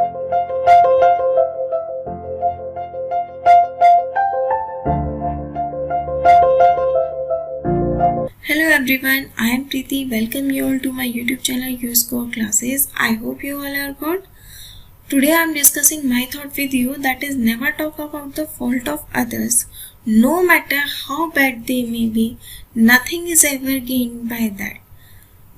Hello everyone, I am Preeti. Welcome you all to my YouTube channel UScore Classes. I hope you all are good. Today I am discussing my thought with you, that is never talk about the fault of others. No matter how bad they may be, nothing is ever gained by that.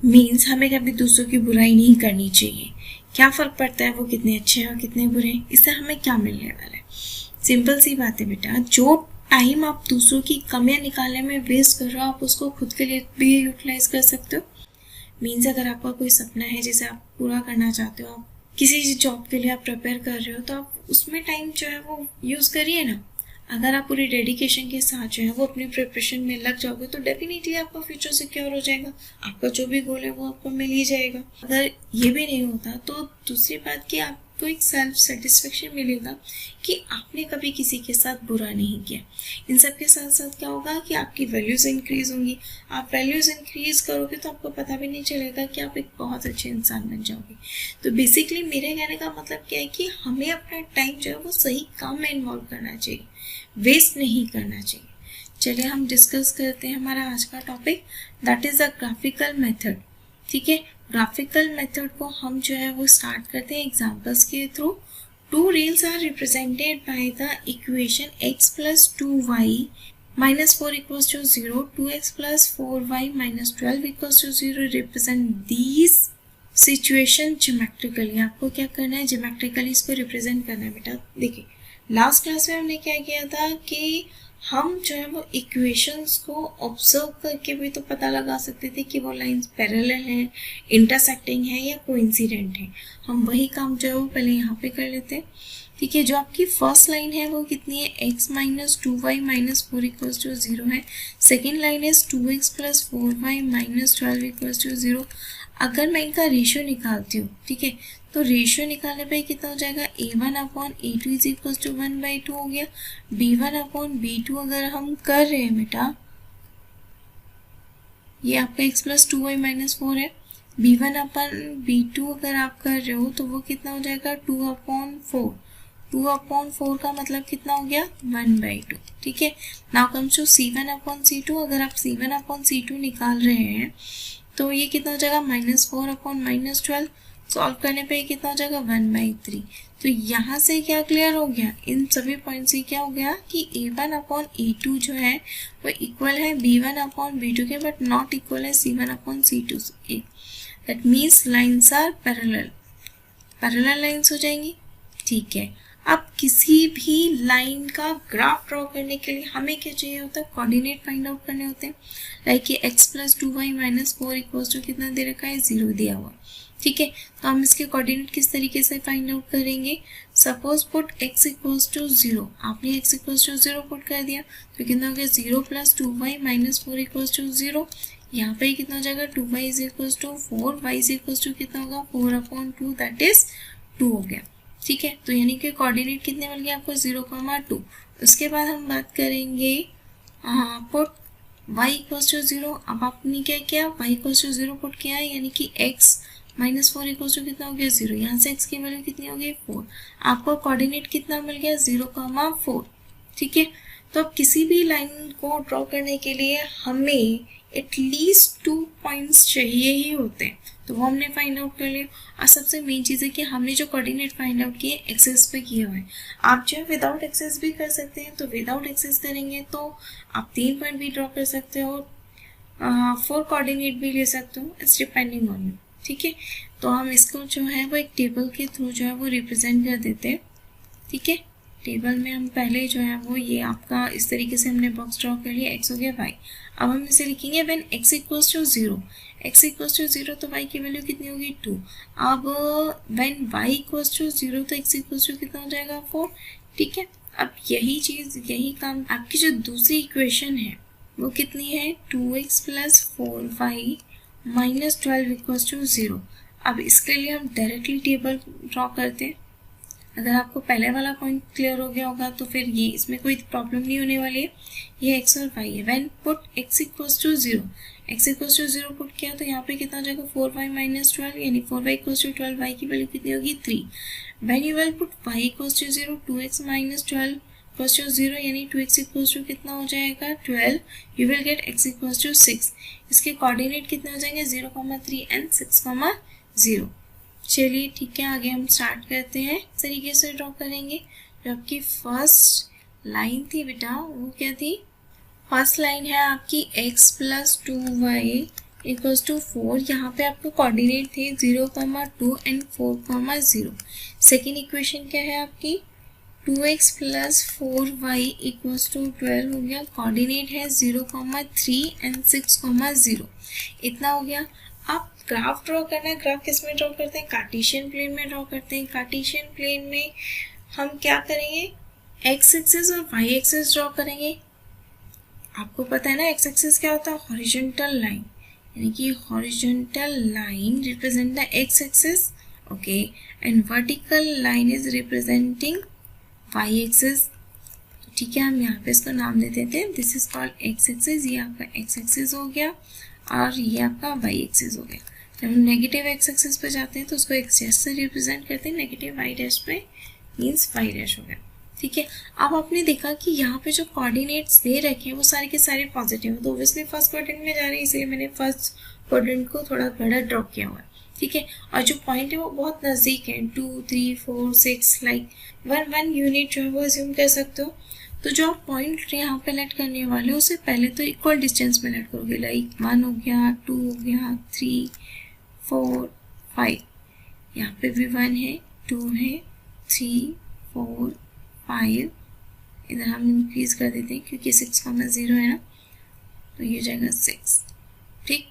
Means हमें कभी दूसरों की बुराई नहीं करनी चाहिए. क्या फ़र्क पड़ता है वो कितने अच्छे हैं और कितने बुरे हैं, इससे हमें क्या मिलने वाला है. सिंपल सी बात है बेटा, जो टाइम आप दूसरों की कमियां निकालने में वेस्ट कर रहे हो, आप उसको खुद के लिए भी यूटिलाइज कर सकते हो. मीन्स अगर आपका कोई सपना है जिसे आप पूरा करना चाहते हो, आप किसी जॉब के लिए आप प्रिपेयर कर रहे हो, तो आप उसमें टाइम जो है वो यूज़ करिए ना. अगर आप पूरी डेडिकेशन के साथ जो है वो अपनी प्रिपरेशन में लग जाओगे तो डेफिनेटली आपका फ्यूचर सिक्योर हो जाएगा. आपका जो भी गोल है वो आपको मिल ही जाएगा. अगर ये भी नहीं होता तो दूसरी बात कि आपको एक सेल्फ सेटिस्फेक्शन मिलेगा कि आपने कभी किसी के साथ बुरा नहीं किया. इन सब के साथ साथ क्या होगा कि आपकी वैल्यूज़ इंक्रीज़ होंगी. आप वैल्यूज़ इंक्रीज़ करोगे तो आपको पता भी नहीं चलेगा कि आप एक बहुत अच्छे इंसान बन जाओगे. तो बेसिकली मेरे कहने का मतलब क्या है कि हमें अपना टाइम जो है वो सही काम में इन्वॉल्व करना चाहिए, वेस्ट नहीं करना चाहिए. चलिए हम डिस्कस करते हैं हमारा आज का topic, that is a graphical method. ठीक है, ग्राफिकल मेथड को हम जो है वो स्टार्ट करते हैं एग्जांपल्स के through. Two rails are represented by the equation x plus 2y minus 4 equals to 0, 2x plus 4y minus 12 equals to 0 represent these situation geometrically. आपको क्या करना है, ज्योमेट्रिकली इसको रिप्रेजेंट करना है बेटा. देखिए लास्ट क्लास में हमने क्या किया था कि हम जो है वो इक्वेशंस को ऑब्जर्व करके भी तो पता लगा सकते थे कि वो लाइंस पैरेलल हैं, इंटरसेक्टिंग है या कोइंसिडेंट है. हम वही काम जो है वो पहले यहाँ पे कर लेते हैं. ठीक है, जो आपकी फर्स्ट लाइन है वो कितनी है, x minus 2y minus 4 equals to 0 है. सेकेंड लाइन है 2x plus 4y minus 12 equals to 0. अगर मैं इनका रेशियो निकालती हूँ, ठीक है, तो रेशियो निकालने पे कितना हो जाएगा, a1 upon a2 is equal to 1/2 हो गया. b1 अपॉन b2 अगर हम कर रहे हैं बेटा, ये आपका x प्लस 2y माइनस 4 है. b1 अपॉन b2 अगर आप कर रहे हो तो वो कितना हो जाएगा, 2/4. 2/4 का मतलब कितना हो गया, 1/2. ठीक है, now comes to c1 upon c2. अगर आप c1 अपॉन c2 निकाल रहे हैं तो ये कितना हो जाएगा, -4 अपॉन -12. सॉल्व करने पे कितना हो जाएगा, 1/3. तो यहाँ से क्या क्लियर हो गया, इन सभी पॉइंट से क्या हो गया कि a1 अपॉन a2 जो है वो इक्वल है b1 अपॉन b2 के, बट नॉट इक्वल है c1 अपॉन c2 के. That means lines are parallel. Parallel lines हो जाएंगी. ठीक है, अब किसी भी लाइन का ग्राफ ड्रॉ करने के लिए हमें क्या चाहिए होता है, कोऑर्डिनेट फाइंड आउट करने होते हैं. लाइक ये x plus 2y minus 4 equals to कितना दे रखा है, 0 दिया हुआ. ठीक है, तो हम इसके कोऑर्डिनेट किस तरीके से फाइंड आउट करेंगे. Suppose put x equals to 0. आपने x इक्वल्स टू 0 पुट कर दिया तो कितना हो गया, 0 plus 2y minus 4 equals to 0. यहाँ पे कितना हो जाएगा, 2y is equals to 4, y is equals to कितना होगा, 4/2, दैट इज 2 हो गया. ठीक है, तो यानी कि कोऑर्डिनेट कितने मिल गए आपको, 0,2. उसके बाद हम बात करेंगे पुट y इक्वल्स टू 0. अब आपने क्या किया, y इक्वल्स टू 0 पुट किया है, यानी कि x माइनस 4 इक्वल्स टू कितना हो गया, 0. यहाँ से x की वैल्यू कितनी हो गई, 4. आपको कोऑर्डिनेट कितना मिल गया, 0,4. ठीक है, तो अब किसी भी लाइन को ड्रॉ करने के लिए हमें एटलीस्ट 2 पॉइंट्स चाहिए ही होते हैं, तो वो हमने फाइंड आउट कर लिया. और सबसे मेन चीज़ है कि हमने जो कोऑर्डिनेट फाइंड आउट किए एक्सेस पे किया हुआ है. आप जो है विदाउट एक्सेस भी कर सकते हैं, तो विदाउट एक्सेस करेंगे तो आप 3 पॉइंट भी ड्रॉ कर सकते हो, 4 कोऑर्डिनेट भी ले सकते हो, इट्स डिपेंडिंग ऑन यू. ठीक है, तो हम इसको जो है वो एक टेबल के थ्रू जो है वो रिप्रेजेंट कर देते हैं. ठीक है, टेबल में हम पहले जो है वो ये आपका इस तरीके से हमने बॉक्स ड्रॉ कर लिया, x हो गया y. अब हम इसे लिखेंगे when x equals to 0. x equals to 0 तो y की वैल्यू कितनी होगी, 2. अब व्हेन y इक्वल्स टू 0 तो x इक्वल्स टू कितना हो जाएगा, 4. ठीक है, अब यही चीज़ यही काम आपकी जो दूसरी इक्वेशन है वो कितनी है, 2x plus 4y minus 12 equals to 0. अब इसके लिए हम डायरेक्टली टेबल ड्रॉ करते हैं. अगर आपको पहले वाला पॉइंट क्लियर हो गया होगा तो फिर ये इसमें कोई प्रॉब्लम नहीं होने वाली है. ये x और y है. When put x equals to 0, x equals to 0 put किया तो यहाँ पे कितना हो जाएगा 4y माइनस 12 यानी 4y इक्वल्स टू 12, y की वैल्यू कितनी होगी 3. When you will put y equals to 0, 2x minus 12 equals to 0 यानी 2x इक्वल्स टू कितना हो जाएगा 12. You will get x equals to 6. इसके कोऑर्डिनेट कितने हो जाएंगे 0,3 एंड 6,0. चलिए ठीक है, आगे हम स्टार्ट करते हैं. इस तरीके से ड्रॉ करेंगे. जो आपकी फर्स्ट लाइन थी बेटा वो क्या थी, फर्स्ट लाइन है आपकी x plus 2y equals to 4. यहाँ पे आपको कोऑर्डिनेट थे 0,2 एंड 4,0. सेकेंड इक्वेशन क्या है आपकी 2x plus 4y equals to 12 हो गया. कोऑर्डिनेट है 0,3 एंड 6,0. इतना हो गया. आप ग्राफ ड्रॉ करना है. ग्राफ किस में ड्रॉ करते हैं, कार्टेशियन प्लेन में ड्रॉ करते हैं. कार्टेशियन प्लेन में हम क्या करेंगे, x एक्सिस और y एक्सिस ड्रॉ करेंगे. आपको पता है ना x एक्सिस क्या होता है, हॉरिजॉन्टल लाइन, यानी कि horizontal line represent the x axis, okay, and vertical line is representing y axis. ठीक है, हम यहाँ पे इसको नाम दे देते हैं. This is called x axis. ये आपका x एक्सिस हो गया और ये आपका y एक्सिस हो गया. जब हम नेगेटिव x एक्सिस पे जाते हैं तो उसको x डैश से रिप्रेजेंट करते हैं, नेगेटिव y डैश पे मीन्स y डैश हो गया. ठीक है, अब आपने देखा कि यहाँ पे जो कोऑर्डिनेट्स दे रखे हैं वो सारे के सारे पॉजिटिव हैं, तो ऑब्वियसली फर्स्ट क्वाड्रेंट में जा रहे हैं, इसलिए मैंने फर्स्ट क्वाड्रेंट को थोड़ा बड़ा ड्रॉ किया हुआ है. ठीक है, और जो पॉइंट है वो बहुत नज़दीक है, 2, 3, 4, 6, लाइक 1 यूनिट जो है वो अज्यूम कर सकते हो. तो जो आप पॉइंट यहाँ पे लेट करने वाले हो उससे पहले तो इक्वल डिस्टेंस में लेट करोगे, लाइक 1 हो गया, 2 हो गया, 3, 4, 5. यहाँ पे भी 1 है, 2 है, 3, 4, 5. इधर हम इंक्रीज कर देते हैं क्योंकि 6,0 है ना, तो ये हो जाएगा 6. ठीक,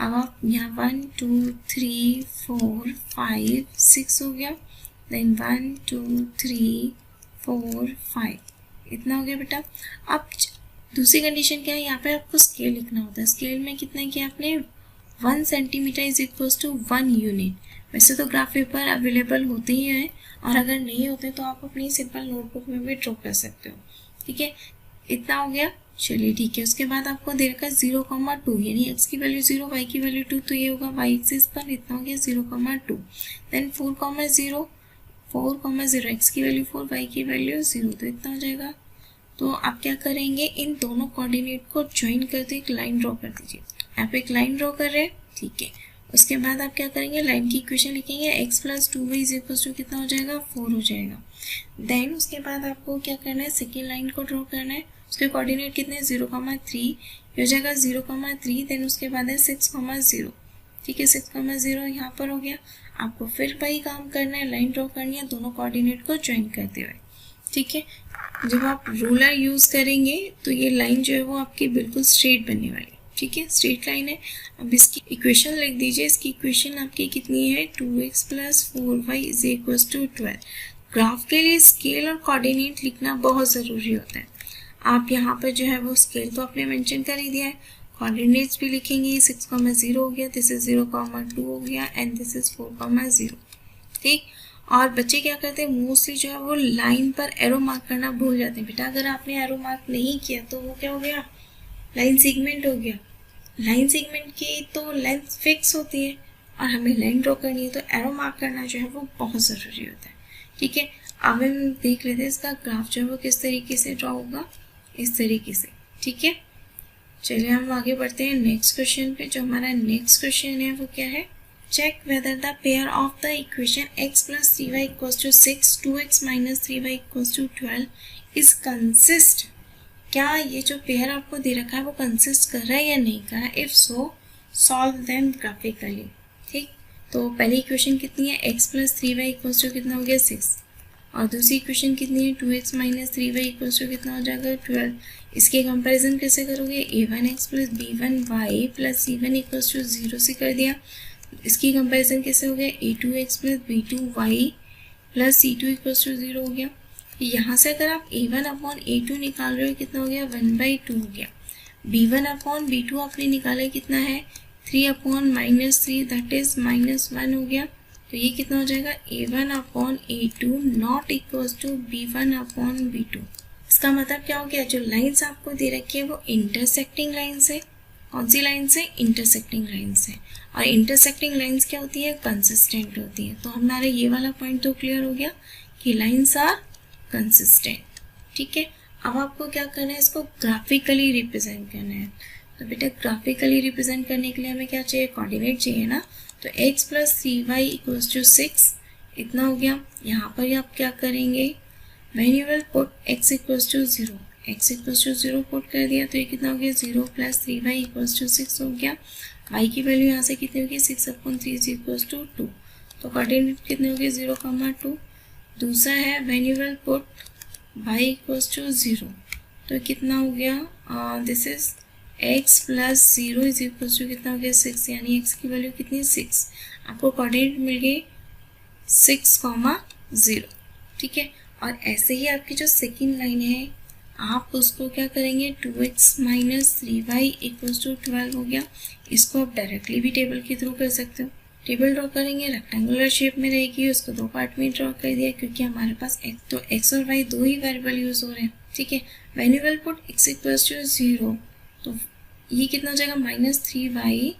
अब आप यहाँ 1, 2, 3, 4, 5, 6 हो गया. देन 1, 2, 3, 4, 5. इतना हो गया बेटा. अब दूसरी कंडीशन क्या है, यहाँ पे आपको स्केल लिखना होता है. स्केल में कितना किया आपने, 1 centimetre is equals to 1 unit. वैसे तो ग्राफ पेपर अवेलेबल होते ही हैं, और अगर नहीं होते तो आप अपनी सिंपल नोटबुक में भी ड्रॉ कर सकते हो. ठीक है, इतना हो गया. चलिए ठीक है, उसके बाद आपको दे रखा 0,2 यानी x की वैल्यू 0, y की वैल्यू 2, तो ये होगा y एक्सिस पर. इतना हो गया 0,2. देन 4,0, 4,0, x की वैल्यू 4, y की वैल्यू 0, तो इतना हो जाएगा. तो आप क्या करेंगे, इन दोनों कोऑर्डिनेट को ज्वाइन करते एक लाइन ड्रॉ कर दीजिए. आप एक लाइन ड्रॉ कर रहे हैं. ठीक है, उसके बाद आप क्या करेंगे, लाइन की इक्वेशन लिखेंगे, x plus 2y is equals to कितना हो जाएगा 4 हो जाएगा. देन उसके बाद आपको क्या करना है, सेकेंड लाइन को ड्रॉ करना है. उसके कोऑर्डिनेट कितने हैं 0,3, ये हो जाएगा 0,3. देन उसके बाद है 6,0. ठीक है, 6,0 यहाँ पर हो गया. आपको फिर वही काम करना है, लाइन ड्रॉ करनी है दोनों कोऑर्डिनेट को ज्वाइन करते हुए. ठीक है, जब आप रूलर यूज़ करेंगे तो ये लाइन जो है वो आपकी बिल्कुल स्ट्रेट बनने वाली है. ठीक है, स्ट्रेट लाइन है. अब इसकी इक्वेशन लिख दीजिए. इसकी इक्वेशन आपकी कितनी है, 2x plus 4y is equals to 12. Graph के लिए स्केल और कोऑर्डिनेट लिखना बहुत ज़रूरी होता है. आप यहाँ पर जो है वो स्केल तो आपने मेंशन कर ही दिया है, कोऑर्डिनेट्स भी लिखेंगे. 6,0 हो गया, दिस इज 0,2 हो गया, एंड दिस इज 4,0. ठीक, और बच्चे क्या करते हैं, मोस्टली जो है वो लाइन पर एरो मार्क करना भूल जाते हैं. बेटा अगर आपने एरो मार्क नहीं किया तो वो क्या हो गया, लाइन सेगमेंट हो गया. लाइन सेगमेंट की तो लेंथ फिक्स होती है और हमें लाइन ड्रॉ करनी है, तो एरो मार्क करना जो है वो बहुत ज़रूरी होता है. ठीक है, अब हम देख लेते हैं इसका ग्राफ जो है वो किस तरीके से ड्रॉ होगा, इस तरीके से. ठीक है, चलिए हम आगे बढ़ते हैं नेक्स्ट क्वेश्चन पे. जो हमारा नेक्स्ट क्वेश्चन है वो क्या है, check whether the pair of the equation x plus 3y equals to 6, 2x minus 3y equals to 12 is consist. क्या ये जो पेयर आपको दे रखा है वो कंसिस्ट कर रहा है या नहीं कर रहा है. If so solve them graphically. ठीक, तो पहली इक्वेशन कितनी है, x plus 3y equals to कितना हो गया 6, और दूसरी इक्वेशन कितनी है 2x minus 3y equals to कितना हो जाएगा 12. इसके कंपैरिजन कैसे करोगे, a1x plus b1y plus c1 equals to 0 से कर दिया. इसकी कंपैरिजन कैसे हो गया, a2x plus b2y plus c2 equals to 0 हो गया. यहाँ से अगर आप a1 अपॉन a2 निकाल रहे हो कितना हो गया 1/2 हो गया. b1 अपॉन b2 आपने निकाला कितना है 3 अपॉन -3 दैट इज -1 हो गया. तो ये कितना हो जाएगा a1 upon a2 not equals to b1 upon b2. इसका मतलब क्या हो गया, जो लाइंस आपको दे रखी है वो इंटरसेक्टिंग लाइंस है. कौन सी लाइन से? इंटरसेक्टिंग लाइन से। और इंटरसेक्टिंग लाइंस क्या होती है? कंसिस्टेंट होती है। तो हमारा ये वाला पॉइंट तो क्लियर हो गया कि लाइंस आर कंसिस्टेंट। ठीक है, अब आपको क्या करना है? इसको ग्राफिकली रिप्रेजेंट करना है। तो बेटा ग्राफिकली रिप्रेजेंट करने के लिए हमें क्या चाहिए? कोऑर्डिनेट चाहिए ना। तो x plus 3y equals to 6 इतना हो गया। यहाँ पर आप क्या करेंगे? When you will put x equals to 0, x equals to 0 put कर दिया तो ये कितना हो गया? 0 प्लस 3y इक्वल्स टू 6 हो गया। y की वैल्यू यहाँ से कितनी होगी? 6/3 इक्वल्स टू 2। तो कोऑर्डिनेट कितने हो गए? 0, 2। दूसरा है when you will put y equals to 0 तो कितना हो गया? This is x plus 0 is equals to कितना हो गया? 6, यानी x की वैल्यू कितनी? 6। आपको कोऑर्डिनेट मिल गई 6, 0। ठीक है, और ऐसे ही आपकी जो सेकेंड लाइन है आप उसको क्या करेंगे? 2x minus 3y equals to 12 हो गया। इसको आप डायरेक्टली भी टेबल के थ्रू कर सकते हो। टेबल ड्रॉ करेंगे, रेक्टेंगुलर शेप में रहेगी, उसको 2 पार्ट में ड्रॉ कर दिया क्योंकि हमारे पास x और y 2 ही वेरिएबल यूज हो रहे हैं। ठीक है, when you will put x equals to 0 तो ये कितना हो जाएगा? -3y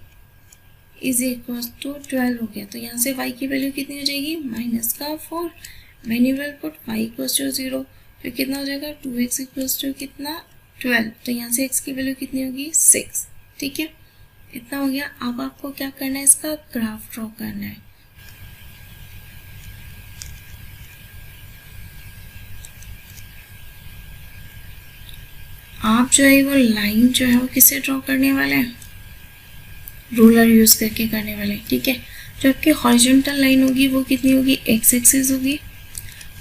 इज इक्वल्स टू 12 हो गया। तो यहाँ से y की वैल्यू कितनी हो जाएगी? -4। When you will put y equals to 0 तो कितना हो जाएगा? 2x इक्वल्स टू कितना? 12। तो यहाँ से x की वैल्यू कितनी होगी? 6। ठीक है, इतना हो गया। अब आपको क्या करना है? इसका ग्राफ ड्रॉ करना है। आप जो है वो लाइन जो है वो किससे ड्रॉ करने वाले हैं? रूलर यूज करके करने वाले। ठीक है, जो आपकी हॉरिजॉन्टल लाइन होगी वो कितनी होगी? x एक्सिस होगी।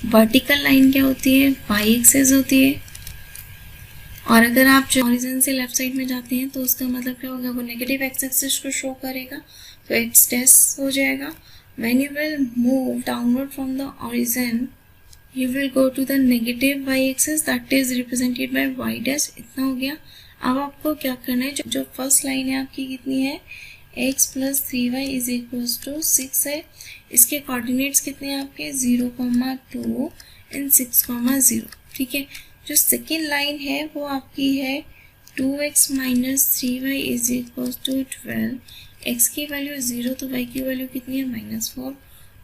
वर्टिकल लाइन क्या होती है? y एक्सिस होती है। और अगर आप जो हॉरिजॉन से लेफ्ट साइड में जाते हैं तो उसका मतलब क्या होगा? वो नेगेटिव x एक्सिस को शो करेगा, तो x डैश हो जाएगा। When you will move downward from the horizon you will go to the negative y axis that is represented by y dash। इतना हो गया। अब आपको क्या करना है? जो फर्स्ट लाइन है आपकी कितनी है? x plus 3y is equals to 6 है। इसके कोऑर्डिनेट्स कितने हैं आपके? 0, 2 एंड 6, 0। ठीक है, जो सेकेंड लाइन है वो आपकी है 2x minus 3y is equals to 12। x की वैल्यू 0 तो y की वैल्यू कितनी है? -4।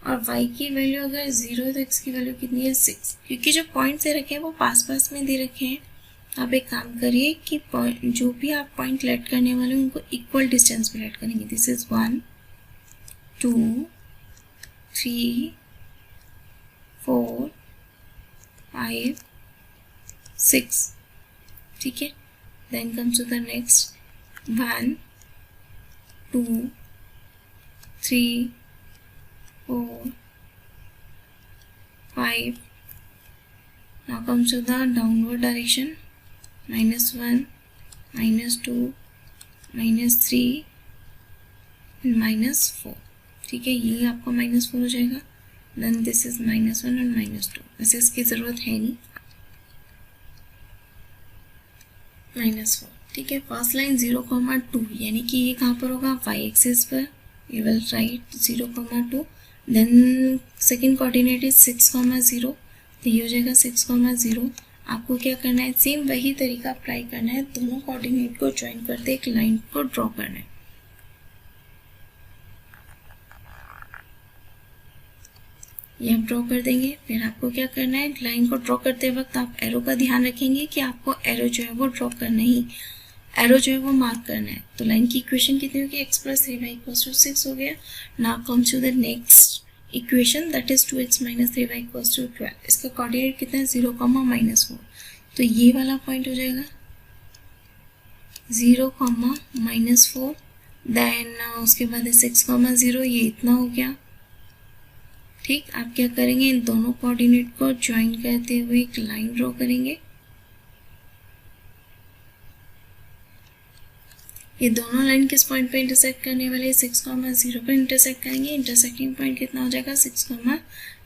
और y की वैल्यू अगर 0 है तो x की वैल्यू कितनी है? 6। क्योंकि जो पॉइंट दे रखे हैं वो पास पास में दे रखे हैं। आप एक काम करिए कि जो भी आप पॉइंट लेट करने वाले हैं उनको इक्वल डिस्टेंस पे लेट करेंगे। This is 1, 2, 3, 4, 5, 6। ठीक है, then comes to the next 1, 2, 3, 4, 5. Now comes to the downward direction. -1, -2, -3 and -4। ठीक है, ये आपका -4 हो जाएगा। देन दिस इज -1 और -2। वैसे इसकी ज़रूरत है नहीं। -4। ठीक है, फर्स्ट लाइन 0, 2 यानी कि ये कहाँ पर होगा? y एक्सिस पर। You will write 0, 2। Then second coordinate is 6, 0 तो ये हो जाएगा 6, 0। आपको क्या करना है? सेम वही तरीका अप्लाई करना है। दोनों कोऑर्डिनेट को ज्वाइन करते एक लाइन को ड्रॉ करना है। ये आप ड्रॉ कर देंगे। फिर आपको क्या करना है? लाइन को ड्रॉ करते वक्त आप एरो का ध्यान रखेंगे कि आपको एरो जो है वो ड्रॉ करना ही, एरो जो है वो मार्क करना है। तो लाइन की इक्वेशन कितनी होगी? x plus 3y equals to 6 हो गया। Now comes to the next equation that is 2x minus 3y equals to 12। इसका कोऑर्डिनेट कितना है? 0, -4। तो ये वाला पॉइंट हो जाएगा 0, -4। देन उसके बाद 6, 0 ये इतना हो गया। ठीक, आप क्या करेंगे? इन दोनों कोऑर्डिनेट को ज्वाइन करते हुए एक लाइन ड्रॉ करेंगे। ये दोनों लाइन किस पॉइंट पे इंटरसेक्ट करने वाले? 6, 0 पे इंटरसेक्ट करेंगे। इंटरसेक्टिंग पॉइंट कितना हो जाएगा? 6,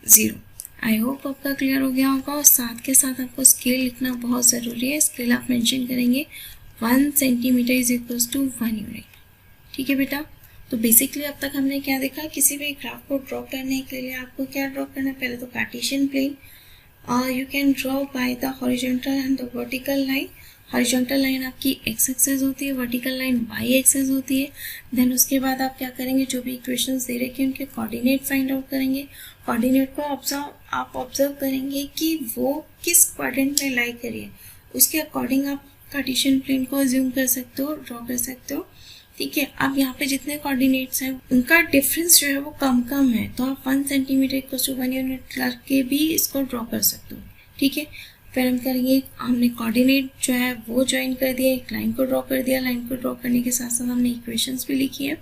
0। आई होप आपका क्लियर हो गया होगा। और साथ के साथ आपको स्केल लिखना बहुत ज़रूरी है। स्केल आप मेंशन करेंगे 1 centimetre is equals to 1 unit. ठीक है बेटा, तो बेसिकली अब तक हमने क्या देखा? किसी भी ग्राफ को ड्रॉ करने के लिए आपको क्या ड्रॉ करना है? पहले तो Cartesian plane, you can draw by the horizontal and the vertical line. Horizontal line आपकी एक्स एक्सेस होती है, वर्टिकल लाइन वाई एक्सेस होती है। देन उसके बाद आप क्या करेंगे, जो भी इक्वेशंस दे रखे हैं उनके कोऑर्डिनेट फाइंड आउट करेंगे। कोऑर्डिनेट को आप ऑब्जर्व करेंगे कि वो किस क्वाड्रेंट में लाई करी है, उसके अकॉर्डिंग आप कार्टेशियन प्लेन को अज्यूम कर सकते हो, ड्रॉ कर सकते हो। ठीक है, अब यहाँ पे जितने कोऑर्डिनेट्स हैं उनका डिफरेंस जो है वो कम कम है, तो आप 1 सेंटीमीटर = 1 यूनिट करके भी इसको ड्रॉ कर सकते हो। ठीक है, फिर हम करेंगे, हमने कोऑर्डिनेट जो है वो ज्वाइन कर दिया, एक लाइन को ड्रॉ कर दिया, लाइन को ड्रॉ करने के साथ साथ हमने इक्वेशंस भी लिखी है,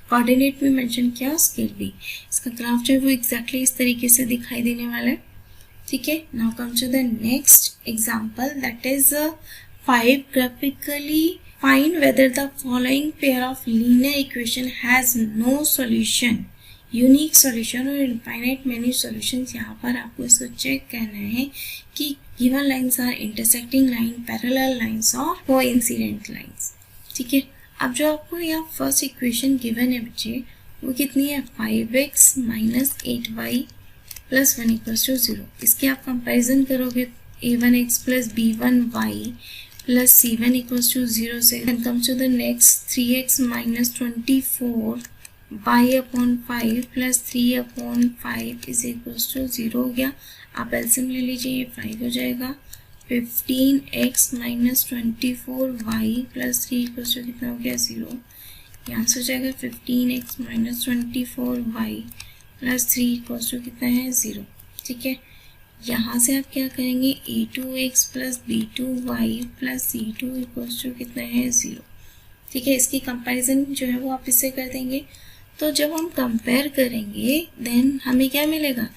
कोऑर्डिनेट भी मेंशन किया, स्केल भी। इसका ग्राफ जो है वो एग्जैक्टली इस तरीके से दिखाई देने वाला है। ठीक है, now come to the next example, that is 5 graphically find whether the following pair of linear equation has no solution, unique solution और इनफाइनाइट मेनी सॉल्यूशंस। यहाँ पर आपको इसको चेक करना है कि given lines are intersecting line, parallel lines और कोइंसिडेंट लाइंस। ठीक है, अब जो आपको यहाँ फर्स्ट इक्वेशन गिवन है बच्चे, वो कितनी है, 5x - 8y + 1 = 0। इसके आप कंपेरिजन करोगे a1x + b1y + c1 = 0 से। then comes to the next 3x - 24 y/5 + 3/5 = 0 हो गया। आप एलसीएम ले लीजिए, ये 5 हो जाएगा। 15x - 24y + 3 = कितना हो गया, 0। यहाँ से हो जाएगा 15x - 24y + 3 = कितना है, 0। ठीक है, यहाँ से आप क्या करेंगे, a2x + b2y + c2 = कितना है, 0। ठीक है, इसकी कंपैरिजन जो है वो आप इससे कर देंगे। तो जब हम कंपेयर करेंगे देन हमें क्या मिलेगा,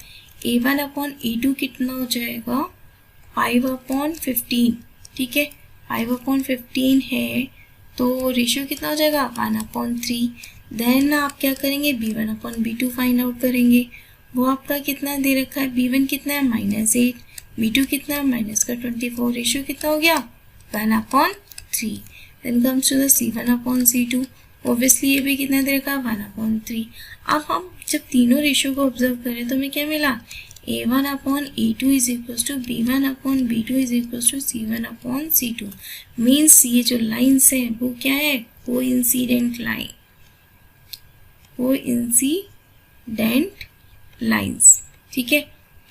a1/a2 कितना हो जाएगा, 5/15। ठीक है, 5/15 है तो रेशियो कितना हो जाएगा, 1/3। देन आप क्या करेंगे, b1/b2 फाइंड आउट करेंगे। वो आपका कितना दे रखा है, b1 कितना है, -8, b2 कितना है, -24, रेशियो कितना हो गया, 1/3। Then comes to the c1/c2, obviously ये भी कितना दे रखा है, 1/3। अब हम जब तीनों रेशियो को ऑब्जर्व करें तो हमें क्या मिला, a1/a2 = b1/b2 = c1/c2। मीन्स ये जो लाइन्स हैं वो क्या है, कोइंसिडेंट लाइन, कोइंसिडेंट लाइन्स। ठीक है,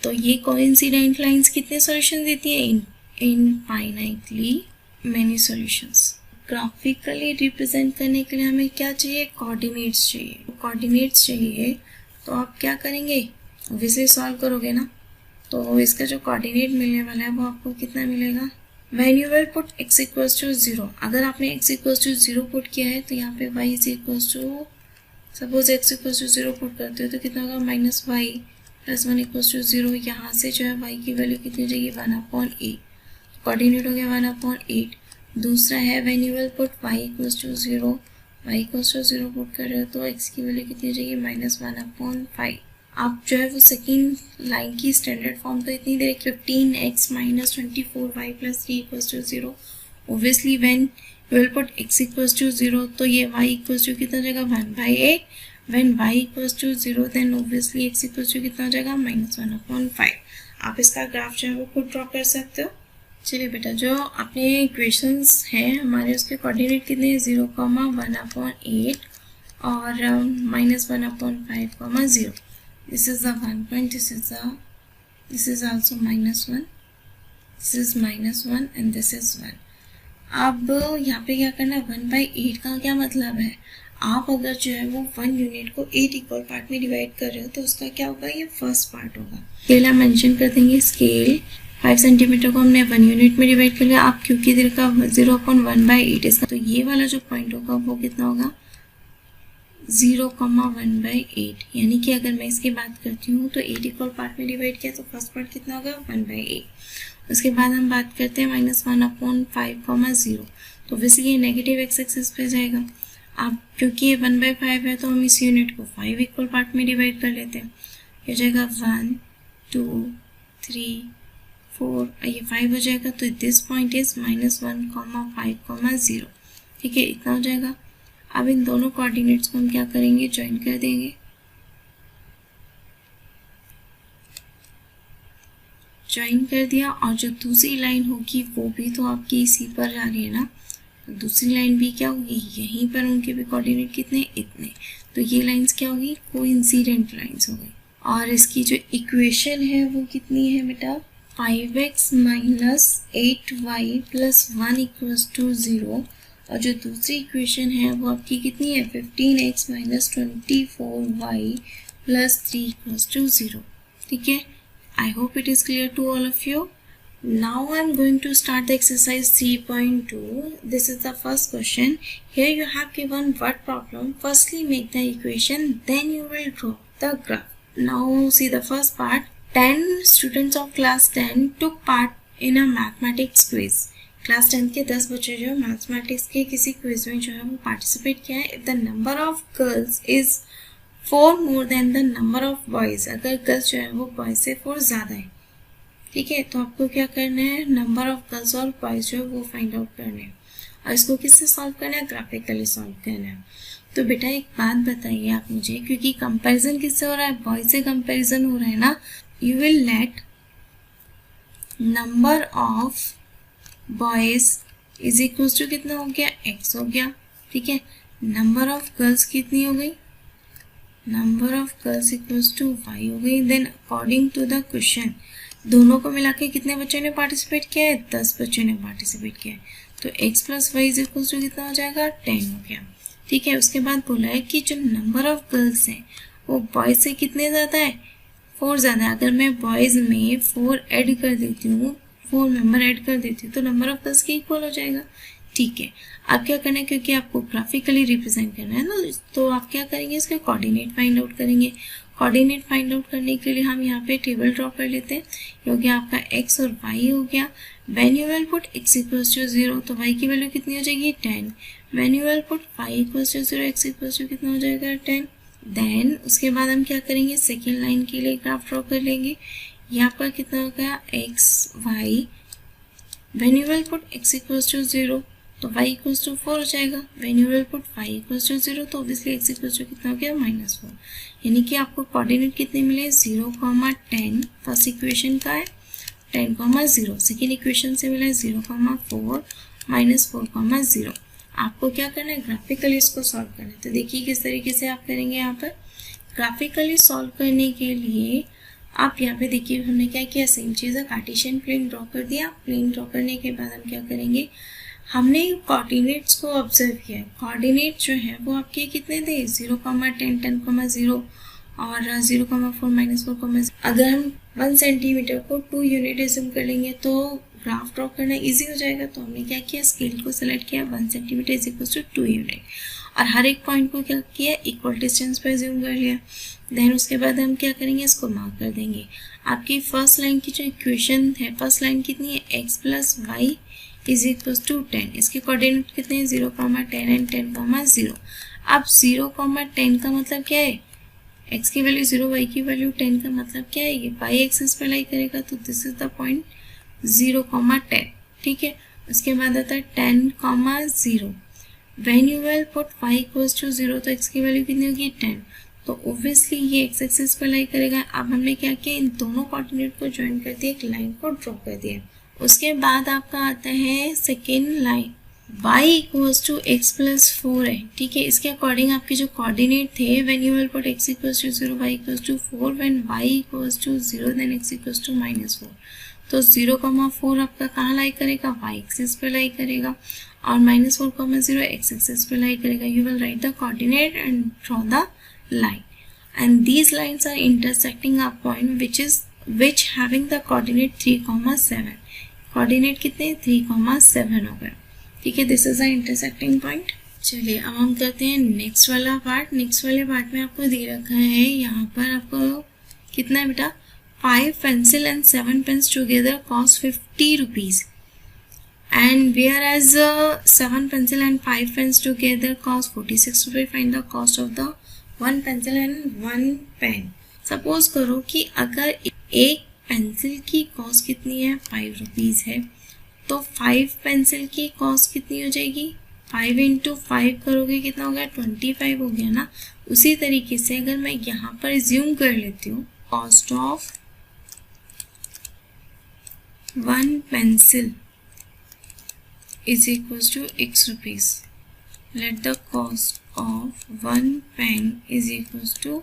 तो ये कोइंसिडेंट लाइन्स कितने सॉल्यूशन देती है, infinitely many solutions. Graphically represent करने के लिए हमें क्या चाहिए, कोऑर्डिनेट्स चाहिए। कोऑर्डिनेट्स चाहिए तो आप क्या करेंगे, ऑब्वियसली सॉल्व करोगे ना। तो इसका जो कोऑर्डिनेट मिलने वाला है वो आपको कितना मिलेगा, when you will put x = 0, अगर आपने x = 0 पुट किया है तो यहाँ पे y = सपोज x = 0 पुट करते हो तो कितना होगा, -y + 1 = 0। यहाँ से जो है y की वैल्यू कितनी हो जाएगी, 1/8। कोऑर्डिनेट हो गया 1/8। दूसरा है when you will put y = 0, y = 0 put कर रहे हो तो x की वैल्यू कितनी हो जाएगी, -1/5। आप जो है वो सेकेंड लाइन की स्टैंडर्ड फॉर्म तो इतनी देर 15x - 24y + 3 = 0। Obviously when you will put x = 0 तो ये y = कितना हो जाएगा, 1/8। when y = 0 then obviously x = कितना हो जाएगा, -1/5। आप इसका ग्राफ जो है वो खुद ड्रॉ कर सकते हो। चलिए बेटा, जो अपने इक्वेशंस हैं हमारे उसके कोऑर्डिनेट कितने हैं, 0, 1/8 और -1/5, 0। This is the 1 point, this is also -1, this is -1 and this is 1। अब यहाँ पे क्या करना है, 1/8 का क्या मतलब है, आप अगर जो है वो 1 यूनिट को 8 इक्वल पार्ट में डिवाइड कर रहे हो तो उसका क्या होगा, ये फर्स्ट पार्ट होगा। स्केल हम मेंशन कर देंगे, स्केल 5 सेंटीमीटर को हमने 1 यूनिट में डिवाइड कर लिया। आप क्योंकि इधर का 0/1/8 इसका, तो ये वाला जो पॉइंट होगा वो कितना होगा, 0,1/8। यानी कि अगर मैं इसकी बात करती हूँ तो 8 इक्वल पार्ट में डिवाइड किया तो फर्स्ट पार्ट कितना होगा, 1/8। उसके बाद हम बात करते हैं -1/5, 0, तो वैसे ये नेगेटिव एक्स एक्सिस पे जाएगा। अब क्योंकि ये 1/5 है तो हम इस यूनिट को 5 इक्वल पार्ट में डिवाइड कर लेते हैं। ये हो जाएगा 1, 2, 3, 4, ये 5 हो जाएगा। तो दिस पॉइंट इज -1,5, 0। ठीक है, इतना हो जाएगा। अब इन दोनों कोऑर्डिनेट्स को हम क्या करेंगे, ज्वाइन कर देंगे। ज्वाइन कर दिया, और जो दूसरी लाइन होगी वो भी तो आपकी इसी पर जा रही है ना, तो दूसरी लाइन भी क्या होगी, यहीं पर उनके भी कोऑर्डिनेट कितने, इतने, तो ये लाइंस क्या होगी, कोइंसिडेंट लाइंस हो गई। और इसकी जो इक्वेशन है वो कितनी है बेटा, 5x minus 8y plus 1 equals to 0, और जो दूसरी इक्वेशन है वो आपकी कितनी है, 15x minus 24y plus 3 equals to 0। ठीक है, I hope it is clear to all of you. Now I am going to start the exercise 3.2. This is the first question. Here you have given word problem. Firstly make the equation, then you will draw the graph. Now see the first part. 10 students of class 10 took part in a mathematics quiz. Class 10 के 10 बच्चे जो mathematics के किसी quiz में जो है वो participate किया है। If the number of girls is 4 more than the number of boys, अगर गर्ल्स जो है वो बॉयज से 4 ज़्यादा है, ठीक है, तो आपको क्या करना है, नंबर ऑफ गर्ल्स और बॉयज जो है वो फाइंड आउट करना है, और इसको किससे सॉल्व करना है, ग्राफिकली सॉल्व करना है। तो बेटा एक बात बताइए आप मुझे, क्योंकि कंपैरिजन किससे हो रहा है, बॉयज से कंपैरिजन हो रहा है ना, you will let number of boys is equal to कितना हो गया, x हो गया, ठीक है, नंबर ऑफ गर्ल्स कितनी हो गई, number of girls equals to y हो गई। Then according to the question दोनों को मिला के कितने बच्चों ने पार्टिसिपेट किया है, 10 बच्चों ने पार्टिसिपेट किया है, तो x plus y is equal to कितना हो जाएगा, 10 हो गया। ठीक है, उसके बाद बोला है कि जो नंबर ऑफ गर्ल्स हैं वो बॉयज से कितने ज़्यादा है, 4 ज़्यादा है। अगर मैं बॉयज़ में 4 ऐड कर देती हूँ, 4 मेंबर ऐड कर देती हूँ, तो नंबर ऑफ गर्ल्स के इक्वल हो जाएगा। ठीक है, अब क्या करना है, क्योंकि आपको ग्राफिकली रिप्रेजेंट करना है ना, तो आप क्या करेंगे, इसके कोऑर्डिनेट फाइंड आउट करेंगे। कोऑर्डिनेट फाइंड आउट करने के लिए हम यहाँ पे टेबल ड्रॉ कर लेते हैं। ये हो गया आपका x और y हो गया। When you will put x equals to 0, तो y की वैल्यू कितनी हो जाएगी, 10। When you will put y equals to 0, x equals to कितना हो जाएगा, 10। देन उसके बाद हम क्या करेंगे, सेकेंड लाइन के लिए ग्राफ ड्रॉ कर लेंगे। यहाँ पर कितना हो गया, x y। When you will put x equals to 0, तो y इक्वल्स टू 4 हो जाएगा। When you will put y equals to 0, तो ऑब्वियसली x इक्वल्स टू कितना हो गया, -4। यानी कि आपको कोऑर्डिनेट कितने मिले, 0, 10, फर्स्ट इक्वेशन का है 10, 0, सेकेंड इक्वेशन से मिला है 0, 4, -4, 0। आपको क्या करना है, ग्राफिकली इसको सॉल्व करना है। तो देखिए किस तरीके से आप करेंगे। यहाँ पर ग्राफिकली सॉल्व करने के लिए आप यहाँ पे देखिए हमने क्या किया, सेम चीज़ है, कार्टेशियन प्लेन ड्रॉ कर दिया। प्लेन ड्रॉ करने के बाद हम क्या करेंगे, हमने कोऑर्डिनेट्स को ऑब्जर्व किया। कोऑर्डिनेट जो है वो आपके कितने थे, 0, 10, 10, 0 और 0, 4, -4, अगर हम 1 सेंटीमीटर को 2 यूनिट एज्यूम कर लेंगे तो ग्राफ ड्रॉ करना इजी हो जाएगा। तो हमने क्या किया, स्केल को सेलेक्ट किया, 1 centimetre is equal to 2 unit, और हर एक पॉइंट को क्या किया, इक्वल डिस्टेंस पर एज्यूम कर लिया। देन उसके बाद हम क्या करेंगे, इसको मार्क कर देंगे। आपकी फर्स्ट लाइन की जो इक्वेशन है, फर्स्ट लाइन कितनी है, x plus y is equal to 10। इसके कोऑर्डिनेट कितने हैं, 0, 10 एंड 10, 0। अब 0, 10 का मतलब क्या है, x की वैल्यू 0, y की वैल्यू 10 का मतलब क्या है, ये y एक्सिस पे लाई करेगा, तो दिस इज द पॉइंट 0, 10। ठीक है, उसके बाद आता है 10, 0। When you will put y equals to 0, तो x की वैल्यू कितनी होगी, 10, तो ऑब्वियसली ये x एक्सिस पे लाई करेगा। अब हमने क्या किया, इन दोनों कोऑर्डिनेट को ज्वाइन कर दिया, एक लाइन को ड्रॉ कर दिया। उसके बाद आपका आता है second line, y equals to x plus 4 है। ठीक है, इसके अकॉर्डिंग आपके जो कोऑर्डिनेट थे, when you will put x equals to 0, y equals to 4, when y equals to 0 then x equals to -4। तो 0, 4 आपका कहाँ लाई करेगा, y एक्सिस पे लाई करेगा, और -4, 0 x एक्सिस पे लाई करेगा। You will right the coordinate and draw the line, and these lines are intersecting a point which having the coordinate 3, 7। Coordinate कितने, 3, 7 हो गए। ठीक है, this is a intersecting point. चलिए अब हम करते हैं नेक्स्ट वाला पार्ट। नेक्स्ट वाले पार्ट में आपको दे रखा है, यहाँ पर आपको कितना है बेटा, 5 pencil and 7 pens together cost 50 rupees, and whereas 7 pencil and 5 pens together cost 46 rupees. Find the cost of the 1 pencil and 1 pen। Suppose करो कि अगर एक पेंसिल की कॉस्ट कितनी है, 5 रुपीज़ है, तो 5 पेंसिल की कॉस्ट कितनी हो जाएगी, 5 × 5 करोगे कितना हो गया, 25 हो गया ना। उसी तरीके से अगर मैं यहाँ पर ज्यूम कर लेती हूँ, cost of 1 pencil is equals to x rupees. Let the cost of 1 pen is equals to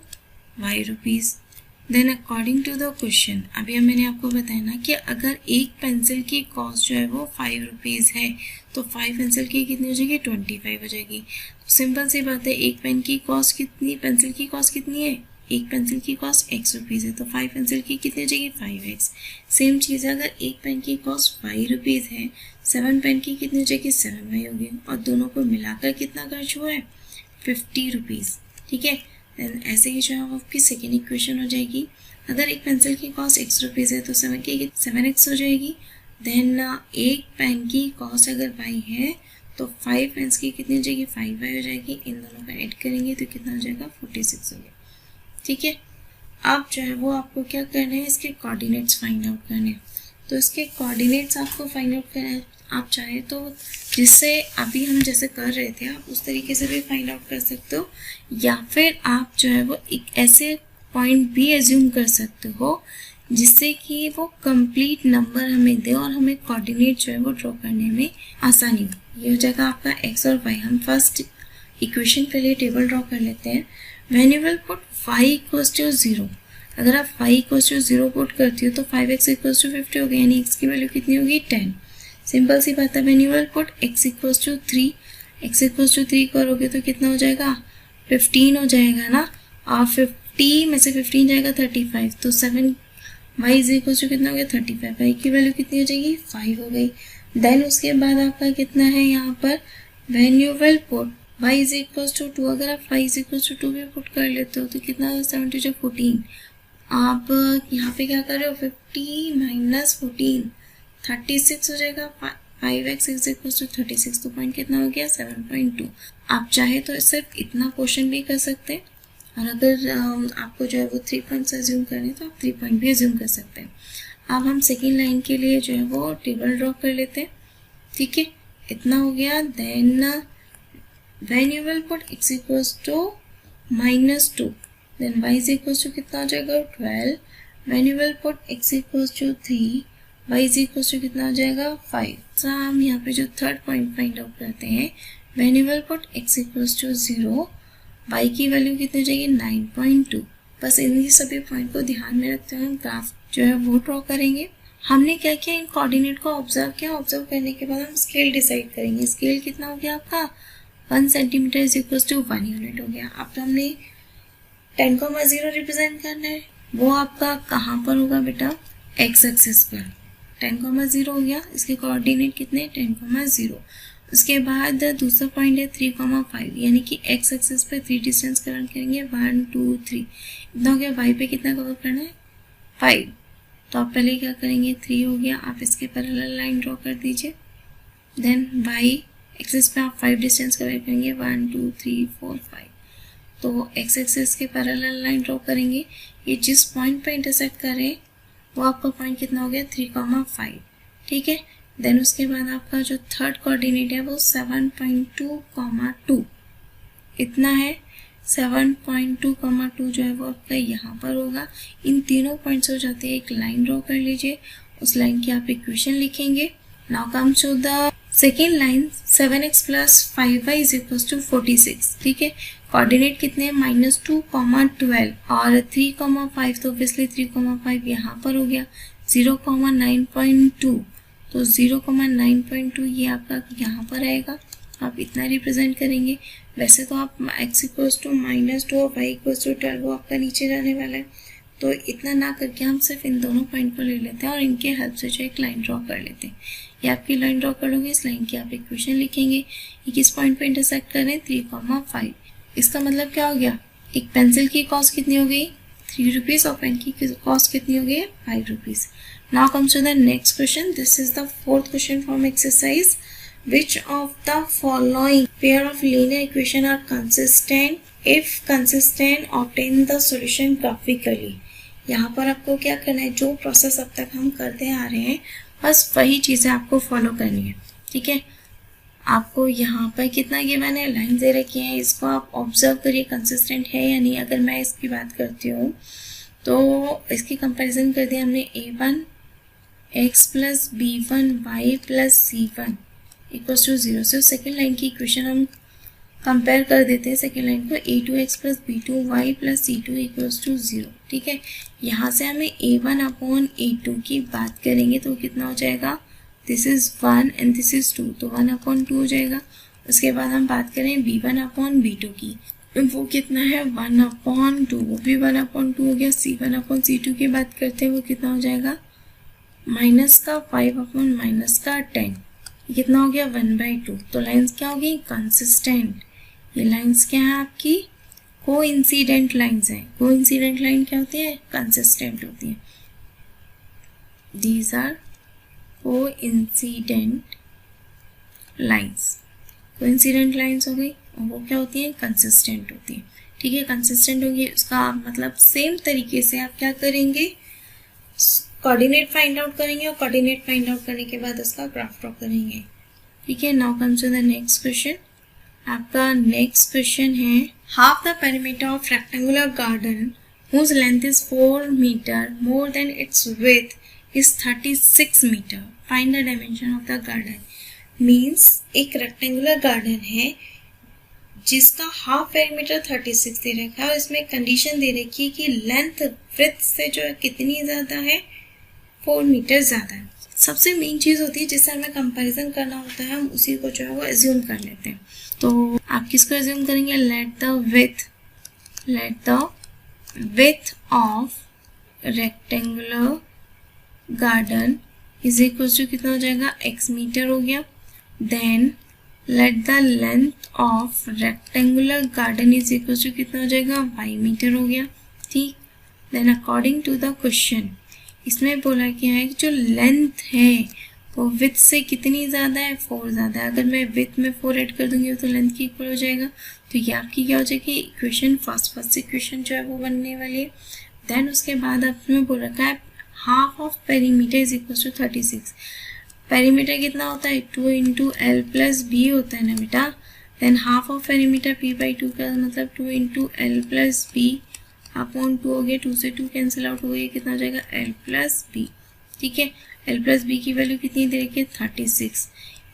y rupees. Then according to the question, अभी मैंने आपको बताया ना कि अगर एक पेंसिल की कॉस्ट जो है वो 5 रुपीज़ है तो 5 पेंसिल की कितनी हो जाएगी, 25 हो जाएगी. तो सिंपल सी बात है, एक पेन की कॉस्ट कितनी, पेंसिल की कॉस्ट कितनी है, एक पेंसिल की कॉस्ट x रुपीज़ है तो 5 पेंसिल की कितनी हो जाएगी, 5x. सेम चीज़ है, अगर एक पेन की कॉस्ट 5 रुपीज़ है, 7 पेन की कितनी हो जाएगी, 7y होगी, और दोनों को मिलाकर कितना खर्च हुआ है, 50 रुपीज़. ठीक है. देन ऐसे ही जो है आपकी सेकेंड इक्वेशन हो जाएगी. अगर एक पेंसिल की कॉस्ट x रुपीज़ है तो 7x हो जाएगी. देन एक पेन की कॉस्ट अगर y है तो 5 पेन्स की कितनी हो जाएगी, 5y हो जाएगी. इन दोनों का ऐड करेंगे तो कितना हो जाएगा, 46 हो गया. ठीक है. अब जो है वो आपको क्या करना है, इसके कोऑर्डिनेट्स फाइंड आउट करने हैं. तो इसके कोऑर्डिनेट्स आपको फाइंड आउट करना है. आप चाहे तो जिससे अभी हम जैसे कर रहे थे आप उस तरीके से भी फाइंड आउट कर सकते हो, या फिर आप जो है वो एक ऐसे पॉइंट भी एज्यूम कर सकते हो जिससे कि वो कंप्लीट नंबर हमें दे और हमें कोऑर्डिनेट जो है वो ड्रॉ करने में आसानी हो. ये हो जाएगा आपका x और y. हम फर्स्ट इक्वेशन के लिए टेबल ड्रॉ कर लेते हैं. When you will put y equals to 0, अगर आप y इक्वल्स टू 0 पुट करती हो तो 5x इक्वल्स टू 50 हो गया, यानी x की वैल्यू कितनी होगी, 10. सिंपल सी बात है. When you will put x equals to 3, x equals to 3 करोगे तो कितना हो जाएगा, 15 हो जाएगा ना. और 50 में से 15 जाएगा 35, तो 7 y इज इक्वल्स टू कितना हो गया, 35. y की वैल्यू कितनी हो जाएगी, 5 हो गई. देन उसके बाद आपका कितना है यहाँ पर, when you will put y is equals to 2, अगर आप y इज इक्वल्स टू 2 भी पुट कर लेते हो तो कितना 7 जो 14. आप यहाँ पे क्या कर रहे हो, 50 माइनस 14, 36 हो जाएगा. 5x इज इक्वल्स टू 36, तो पॉइंट कितना हो गया, 7.2. आप चाहे तो सिर्फ इतना क्वेश्चन भी कर सकते हैं, और अगर आपको जो है वो 3 पॉइंट्स एज्यूम करने तो आप 3 पॉइंट भी एज्यूम कर सकते हैं. अब हम सेकेंड लाइन के लिए जो है वो टेबल ड्रॉ कर लेते हैं. ठीक है, इतना हो गया. Then when you will put x equals to -2, then y is equals to कितना हो जाएगा, 12. When you will put x equals to 3, y is equals to कितना हो जाएगा, 5. तो हम यहाँ पे जो थर्ड पॉइंट फाइंड आउट करते हैं, when you will put x equals to 0, y की वैल्यू कितनी हो जाएगी, 9.2. बस इन्हीं सभी पॉइंट को ध्यान में रखते हुए हम ग्राफ जो है वो ड्रॉ करेंगे. हमने क्या किया, इन कोऑर्डिनेट को ऑब्जर्व किया. ऑब्जर्व करने के बाद हम स्केल डिसाइड करेंगे. स्केल कितना हो गया आपका, 1 centimetre is equals to 1 unit हो गया. अब हमने 10,0 रिप्रेजेंट करना है. वो आपका कहाँ पर होगा बेटा, x एक्सिस पर. 10,0 हो गया. इसके कोऑर्डिनेट कितने, 10,0. उसके बाद दूसरा पॉइंट है 3,5, यानी कि x एक्सिस पे 3 डिस्टेंस कवर करेंगे, 1 2 3. इतना हो गया. y पे कितना कवर करना है, 5. तो आप पहले क्या करेंगे, 3 हो गया. आप इसके पैरेलल लाइन ड्रॉ कर दीजिए. देन y एक्सिस पे आप 5 डिस्टेंस कवर करेंगे, 1 2 3 4 5. तो x एक्सिस के पैरेलल लाइन ड्रॉ करेंगे. ये जिस पॉइंट पे इंटरसेक्ट करे वो आपका पॉइंट कितना हो गया, 3,5. ठीक है. देन उसके बाद आपका जो थर्ड कोऑर्डिनेट है वो 7.2,2 इतना है. 7.2,2 जो है वो आपका यहाँ पर होगा. इन तीनों पॉइंट्स हो जाते हैं. एक लाइन ड्रॉ कर लीजिए, उस लाइन की आप इक्वेशन लिखेंगे. Now come to the second line, 7x plus 5y is equals to 46. ठीक है. कोऑर्डिनेट कितने हैं, -2,12 और 3,5, तो ऑब्वियसली 3,5 यहाँ पर हो गया. 0,9.2, तो 0,9.2 ये आपका यहाँ पर आएगा. आप इतना रिप्रेजेंट करेंगे. वैसे तो आप x इक्वल्स टू -2 और y इक्वल्स टू 12 वो आपका नीचे जाने वाला है. तो इतना ना करके हम सिर्फ इन दोनों पॉइंट को ले लेते हैं और इनके हेल्प से जो एक लाइन ड्रॉ कर लेते हैं. ये आपकी लाइन ड्रॉ कर लोगे, इस लाइन की आप इक्वेशन लिखेंगे. ये किस पॉइंट पे इंटरसेक्ट कर रहे हैं, 3,5. इसका मतलब क्या हो गया, एक पेंसिल की कॉस्ट कितनी हो गई, 3 रुपीज़, और पेन की कॉस्ट कितनी हो गई, 5 rupees. Now comes to the next question. This is the fourth question from exercise. Which of the following pair of linear equation are consistent? If consistent, obtain the solution graphically. यहाँ पर आपको क्या करना है, जो प्रोसेस अब तक हम करते आ रहे हैं बस वही चीज़ें आपको फॉलो करनी है. ठीक है. आपको यहाँ पर कितना ये मैंने लाइन दे रखी है, इसको आप ऑब्जर्व करिए कंसिस्टेंट है या नहीं. अगर मैं इसकी बात करती हूँ तो इसकी कंपैरिजन कर दिया हमने A1, x plus b1 y plus c1 equals to 0। So second line की इक्वेशन हम कंपेयर कर देते हैं सेकेंड लाइन को, a2x plus b2y plus c2 equals to 0। ठीक है, यहाँ से हमें a1 अपॉन a2 की बात करेंगे तो कितना हो जाएगा, this is 1 and this is 2, तो 1 अपॉन 2 हो जाएगा। उसके बाद हम बात करें b1 अपॉन b2 की, वो कितना है 1 अपॉन 2, वो भी 1 अपॉन 2 हो गया। c1 अपॉन c2 की बात करते हैं, वो कितना हो जाएगा माइनस का 5 अपॉन माइनस का 10, ये कितना हो गया 1/2। तो लाइन्स क्या हो गई, कंसिस्टेंट। ये लाइन्स क्या है आपकी, कोइंसिडेंट लाइन्स हैं। कोइंसिडेंट लाइन क्या होती है, कंसिस्टेंट होती है। These are coincident lines. Coincident lines हो गई और वो क्या होती है, कंसिस्टेंट होती है। ठीक है, कंसिस्टेंट होगी, उसका मतलब सेम तरीके से आप क्या करेंगे, कोऑर्डिनेट फाइंड आउट करेंगे और कोऑर्डिनेट फाइंड आउट करने के बाद उसका ग्राफ ड्रॉ करेंगे। ठीक है, now comes to the next question. आपका नेक्स्ट क्वेश्चन है, half the perimeter of rectangular garden whose length is 4 meter more than its width is 36 meter. Find the dimension of the garden. Means एक rectangular garden है जिसका half perimeter 36 दे रखा है और इसमें condition दे रखी है कि लेंथ विड्थ से जो है कितनी ज़्यादा है, 4 मीटर ज़्यादा है। सबसे मेन चीज़ होती है जिससे हमें कंपैरिजन करना होता है, हम उसी को जो है वो एज्यूम कर लेते हैं। तो आप किसको एज्यूम करेंगे, let the width of rectangular garden is equal to कितना हो जाएगा, x मीटर हो गया। Then let the length of rectangular garden is equal to कितना हो जाएगा, y मीटर हो गया। ठीक, then according to the question इसमें बोला क्या है कि जो लेंथ है वो विड्थ से कितनी ज़्यादा है, 4 ज़्यादा है। अगर मैं विड्थ में 4 ऐड कर दूंगी तो लेंथ की इक्वल हो जाएगा। तो ये आपकी क्या हो जाएगी, इक्वेशन फर्स्ट इक्वेशन जो है वो बनने वाली है। देन उसके बाद आपने बोल रखा है half of perimeter is equal to 36। Perimeter कितना होता है, 2 इंटू एल प्लस बी होता है ना बेटा। Than half of perimeter p/2 का मतलब 2 into L plus B upon 2 हो गया, 2 से 2 कैंसिल आउट हो गया, कितना हो जाएगा एल प्लस बी। ठीक है, एल प्लस बी की वैल्यू कितनी दे रखी है, 36।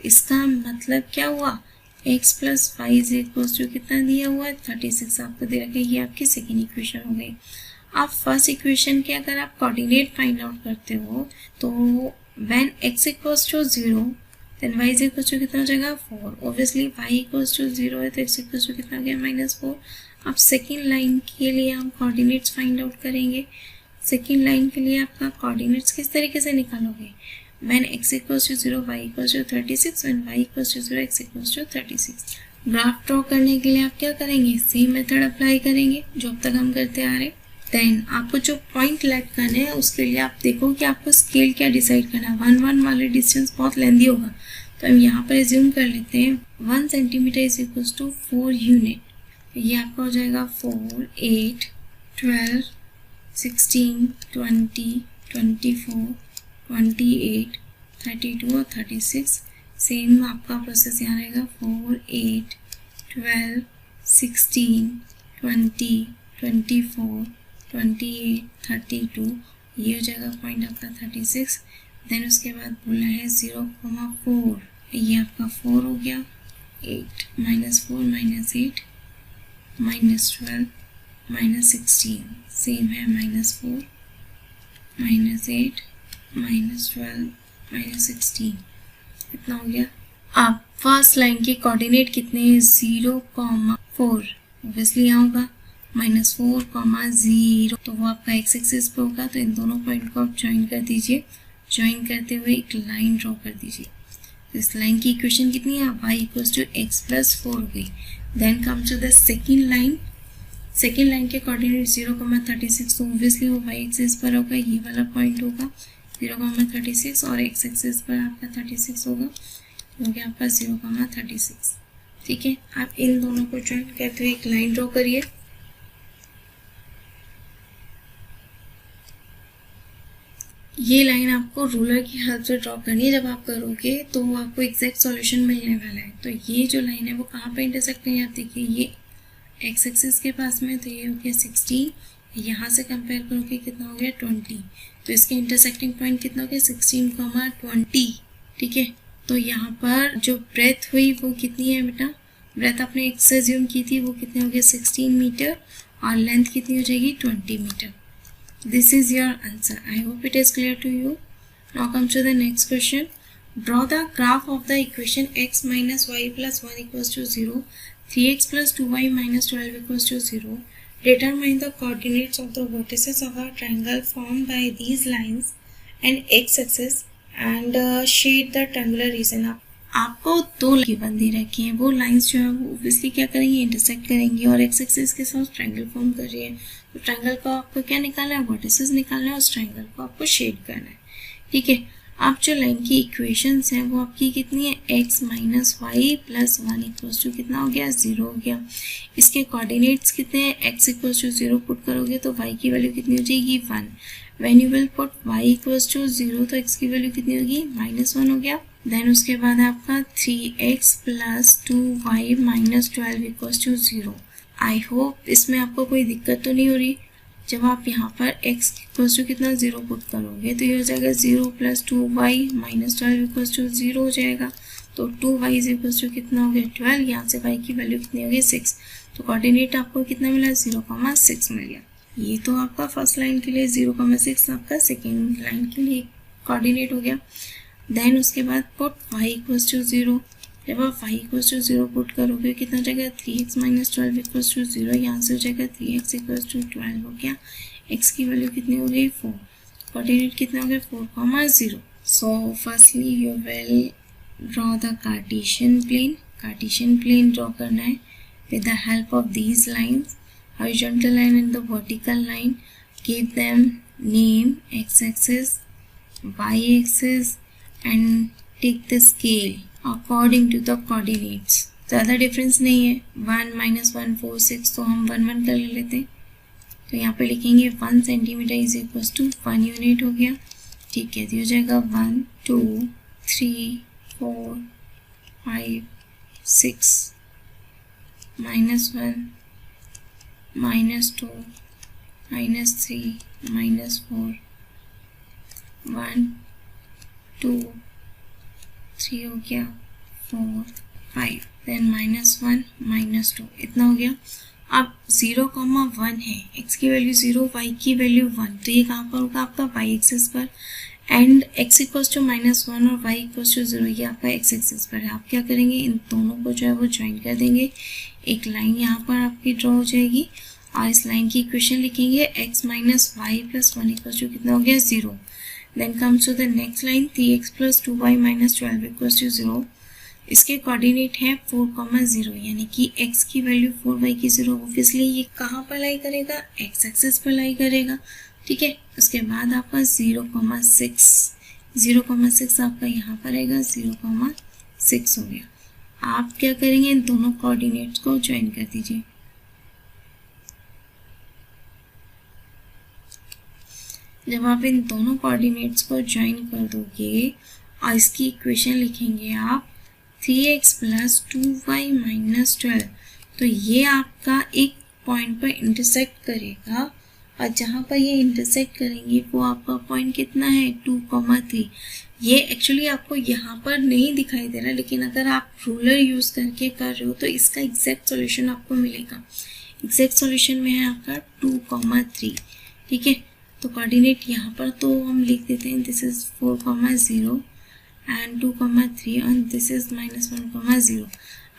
इसका मतलब क्या हुआ, x plus y is equal to कितना दिया हुआ है, 36 आपको दे रखा है। ये आपकी सेकेंड इक्वेशन हो गई। आप फर्स्ट इक्वेशन के अगर आप कोऑर्डिनेट फाइंड आउट करते हो तो when x equals to 0 then y is equal to कितना हो जाएगा 4। ऑब्वियसली y इक्वल्स टू 0 है तो x इक्वल्स टू कितना हो गया -4। अब सेकेंड लाइन के लिए हम कोऑर्डिनेट्स फाइंड आउट करेंगे। सेकेंड लाइन के लिए आपका कोऑर्डिनेट्स किस तरीके से निकालोगे, when x equals to 0 y equals to 36, when y equals to 0 x equals to 36। Graph draw करने के लिए आप क्या करेंगे, सेम मेथड अप्लाई करेंगे जो अब तक हम करते आ रहे। देन आपको जो पॉइंट लेट करने हैं उसके लिए आप देखो कि आपको स्केल क्या डिसाइड करना है। 1 वाले डिस्टेंस बहुत लेंदी होगा तो हम यहाँ पर एज्यूम कर लेते हैं 1 centimetre is equals to 4 unit. ये आपका हो जाएगा 4, 8, 12, 16, 20, 24, 28, 32 और 36। सेम आपका प्रोसेस यहाँ रहेगा 4, 8, 12, 16, 20, 24, 28, 32, ये हो जाएगा पॉइंट आपका 36। देन उसके बाद बोला है 0,4, ये आपका 4 हो गया। 8 -4 -8 -12 -16 सेम है, -4 -8 -12 -16 कितना हो गया। अब फर्स्ट लाइन के कोऑर्डिनेट कितने हैं, 0,4 ऑब्वियसली यहाँ होगा, -4, 0 तो वो आपका x एक्सिस पे होगा। तो इन दोनों पॉइंट को आप ज्वाइन कर दीजिए। ज्वाइन करते हुए एक लाइन ड्रॉ कर दीजिए। तो इस लाइन की इक्वेशन कितनी है, y equals to x plus 4 हो गई। Then comes to the second line. Second line के कोऑर्डिनेट 0,36 तो ऑब्वियसली वो y एक्सिस पर होगा, ये वाला पॉइंट होगा 0,36 और x एक्सिस पर आपका 36 होगा, हो गया आपका 0,36। ठीक है, आप इन दोनों को ज्वाइन करते हुए एक लाइन ड्रॉ करिए। ये लाइन आपको रूलर की हेल्प से ड्रॉ करनी है। जब आप करोगे तो आपको एग्जैक्ट सॉल्यूशन मिलने वाला है। तो ये जो लाइन है वो कहाँ पे इंटरसेक्ट है, आप देखिए ये एक्स एक्सिस के पास में, तो ये हो गया 16, यहाँ से कंपेयर करोगे कितना हो गया 20, तो इसके इंटरसेक्टिंग पॉइंट कितना हो गया 16, 20, ठीक है। तो यहाँ पर जो ब्रेथ हुई वो कितनी है बेटा, ब्रेथ आपने एक्स एज्यूम की थी, वो कितने हो गए 16 मीटर और लेंथ कितनी हो जाएगी 20 metre. This is your answer. I hope it is clear to you. Now come to the next question. Draw the graph of the equation x minus y plus 1 equals to 0, 3x plus 2y minus 12 equals to 0. Determine the coordinates of the vertices of a triangle formed by these lines and x-axis and shade the triangular region. आपको दो given दे रखी हैं, वो lines जो है वो obviously क्या करेंगी, इंटरसेक्ट करेंगी और एक्स एक्सिस के साथ ट्रायंगल फॉर्म कर रही है। तो ट्रायंगल को आपको क्या निकालना है, वर्टिसेस निकालना है, उस ट्रायंगल को आपको शेड करना है, ठीक है। आप जो लाइन की इक्वेशंस हैं वो आपकी कितनी है, x minus y plus 1 equals to कितना हो गया 0 हो गया। इसके कोऑर्डिनेट्स कितने हैं, x इक्वल्स टू 0 पुट करोगे तो y की वैल्यू कितनी हो जाएगी 1। When you will put y equals to 0 तो x की वैल्यू कितनी होगी -1 हो गया। देन उसके बाद आपका 3x plus 2y minus 12 equals to 0। I hope इसमें आपको कोई दिक्कत तो नहीं हो रही। जब आप यहाँ पर x इक्वल्स टू कितना 0 पुट करोगे तो ये हो जाएगा 0 plus 2y minus 12 equals to 0 हो जाएगा। तो 2y इक्वल्स टू कितना हो गया 12, यहाँ से y की वैल्यू कितनी हो गई 6। तो कोऑर्डिनेट आपको कितना मिला 0,6 मिल गया। ये तो आपका फर्स्ट लाइन के लिए 0,6 आपका सेकेंड लाइन के लिए कोऑर्डिनेट हो गया। देन उसके बाद पुट y इक्वल्स टू 0। जब आप y इक्वल्स टू 0 पुट करोगे कितना हो जाएगा 3x माइनस 12 इक्वल्स टू 0, यहाँ से हो जाएगा 3x इक्वल्स टू 12 हो गया। x की वैल्यू कितनी हो गई 4, कोऑर्डिनेट कितना हो गया 4,0। So firstly you will draw the Cartesian plane. Cartesian plane draw करना है with the help of these lines, horizontal line and the vertical line. Give them name, x-axis, y-axis and take the scale according to the coordinates. ज़्यादा difference नहीं है, 1 - 1 4 6, तो हम 1 1 कर लेते हैं। तो यहाँ पे लिखेंगे 1 centimetre is equals to 1 unit हो गया, ठीक है। तो हो जाएगा 1 2 3 4 5 6 -1 -2 -3 -4 1 2 3 हो गया 4 5, देन -1 -2, इतना हो गया। अब 0,1 है, x की वैल्यू 0, y की वैल्यू 1, तो ये कहाँ पर होगा आपका y एक्सिस पर। एंड x इक्वल्स टू -1 और y इक्वल्स टू 0 ये आपका x एक्सिस पर है। आप क्या करेंगे, इन दोनों को जो है वो ज्वाइन कर देंगे, एक लाइन यहाँ पर आपकी ड्रॉ हो जाएगी और इस लाइन की इक्वेशन लिखेंगे x minus y plus 1 equals to कितना हो गया 0। Then comes to the next line 3x plus 2y minus 12 equals to 0। इसके कोऑर्डिनेट है 4,0, यानी कि x की वैल्यू 4, y की 0। ऑब्वियसली ये कहाँ पर लाई करेगा, x एक्सिस पर लाई करेगा, ठीक है। उसके बाद आपका 0,6 आपका यहाँ पर आएगा 0,6 हो गया। आप क्या करेंगे, इन दोनों कोऑर्डिनेट्स को ज्वाइन कर दीजिए। जब आप इन दोनों कोऑर्डिनेट्स को ज्वाइन कर दोगे और इसकी इक्वेशन लिखेंगे आप 3x प्लस 2y माइनस 12, तो ये आपका एक पॉइंट पर इंटरसेक्ट करेगा और जहाँ पर ये इंटरसेक्ट करेंगी वो आपका पॉइंट कितना है 2,3। ये एक्चुअली आपको यहाँ पर नहीं दिखाई दे रहा, लेकिन अगर आप रूलर यूज़ करके कर रहे हो तो इसका एग्जैक्ट सॉल्यूशन आपको मिलेगा। एग्जैक्ट सॉल्यूशन में है आपका 2,3, ठीक है। तो कोऑर्डिनेट यहाँ पर तो हम लिख देते हैं, this is 4,0 and 2,3 and this is -1,0।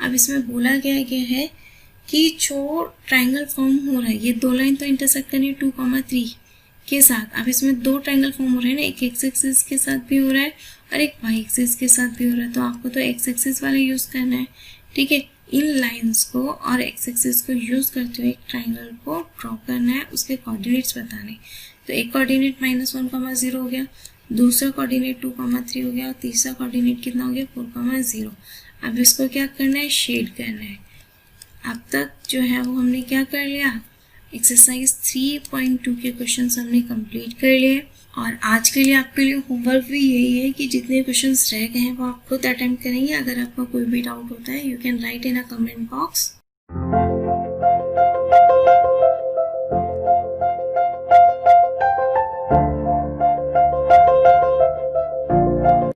अब इसमें बोला गया है कि जो ट्रायंगल फॉर्म हो रहा है, ये दो लाइन तो इंटरसेक्ट करनी है 2,3 के साथ। अब इसमें दो ट्रायंगल फॉर्म हो रहे हैं ना, एक एक्स एक्सिस के साथ भी हो रहा है और एक वाई एक्सिस के साथ भी हो रहा है, तो आपको तो एक्स एक्सिस वाला यूज़ करना है, ठीक है। इन लाइंस को और एक्स एक्सिस को यूज़ करते हुए एक ट्रायंगल को ड्रॉ करना है, उसके कोऑर्डिनेट्स बताने। तो एक कोऑर्डिनेट -1,0 हो गया, दूसरा कोऑर्डिनेट 2,3 हो गया और तीसरा कोऑर्डिनेट कितना हो गया 4,0। अब इसको क्या करना है, शेड करना है। अब तक जो है वो हमने क्या कर लिया, एक्सरसाइज 3.2 के क्वेश्चंस हमने कंप्लीट कर लिए। और आज के लिए आपके लिए होमवर्क भी यही है कि जितने क्वेश्चंस रह गए हैं वो आप खुद अटेम्प्ट करेंगे। अगर आपका कोई भी डाउट होता है, you can write in a comment box.